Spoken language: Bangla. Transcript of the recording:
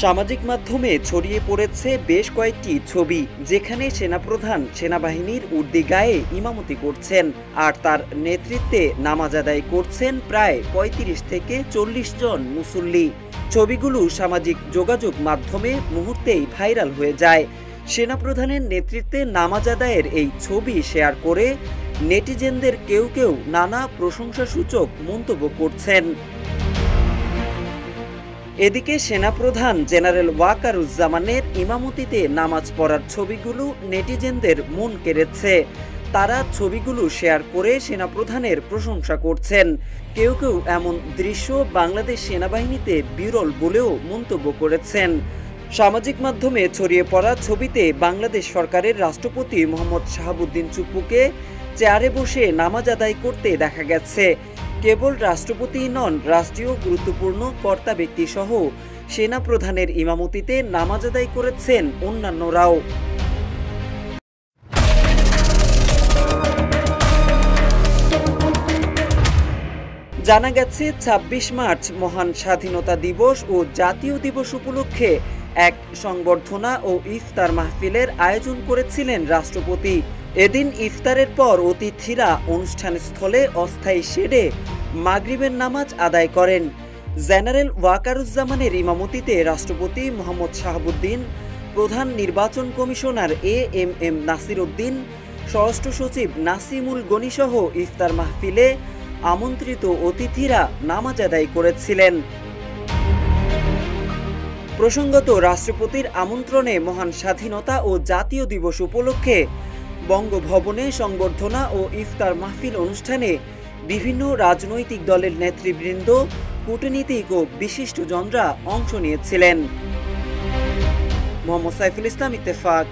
সামাজিক মাধ্যমে ছড়িয়ে পড়েছে বেশ কয়েকটি ছবি, যেখানে সেনাপ্রধান সেনাবাহিনীর উর্দি গায়ে ইমামতি করছেন আর তার নেতৃত্বে নামাজ আদায় করছেন প্রায় ৩৫ থেকে ৪০ জন মুসল্লি। ছবিগুলো সামাজিক যোগাযোগ মাধ্যমে মুহূর্তেই ভাইরাল হয়ে যায়। সেনাপ্রধানের নেতৃত্বে নামাজ আদায়ের এই ছবি শেয়ার করে নেটিজেনদের কেউ কেউ নানা প্রশংসাসূচক মন্তব্য করছেন। এদিকে সেনাপ্রধান জেনারেল ওয়াকারুজ্জামানের ইমামতিতে নামাজ পড়ার ছবিগুলো নেটিজেনদের মন কেড়েছে। তারা ছবিগুলো শেয়ার করে সেনাপ্রধানের প্রশংসা করছেন। কেউ কেউ এমন দৃশ্য বাংলাদেশ সেনাবাহিনীতে বিরল বলেও মন্তব্য করেছেন। সামাজিক মাধ্যমে ছড়িয়ে পড়া ছবিতে বাংলাদেশ সরকারের রাষ্ট্রপতি মোহাম্মদ শাহাবুদ্দিন চুপ্পুকে চেয়ারে বসে নামাজ আদায় করতে দেখা গেছে। কেবল রাষ্ট্রপতিই নন, রাষ্ট্রীয় গুরুত্বপূর্ণ কর্তা ব্যক্তি সহ সেনাপ্রধানের ইমামতিতে নামাজ আদায় করেছেন অন্যান্যরাও। জানা গেছে ২৬ মার্চ মহান স্বাধীনতা দিবস ও জাতীয় দিবস উপলক্ষে এক সংবর্ধনা ও ইফতার মাহফিলের আয়োজন করেছিলেন রাষ্ট্রপতি। এদিন ইফতারের পর অতিথিরা অনুষ্ঠানস্থলে অস্থায়ী শেডে মাগরিবের নামাজ আদায় করেন। জেনারেল ওয়াকারুজ্জামানের ইমামতিতে রাষ্ট্রপতি মোহাম্মদ শাহাবুদ্দিন, প্রধান নির্বাচন কমিশনার এএমএম নাসির উদ্দিন, স্বরাষ্ট্র সচিব নাসিমুল গনি সহ ইফতার মাহফিলে আমন্ত্রিত অতিথিরা নামাজ আদায় করেছিলেন। প্রসঙ্গত, রাষ্ট্রপতির আমন্ত্রণে মহান স্বাধীনতা ও জাতীয় দিবস উপলক্ষে বঙ্গভবনে সংবর্ধনা ও ইফতার মাহফিল অনুষ্ঠানে বিভিন্ন রাজনৈতিক দলের নেতৃবৃন্দ, কূটনীতিক ও বিশিষ্টজনরা অংশ নিয়েছিলেন। মোহাম্মদ সাইফুল ইসলাম, ইত্তেফাক।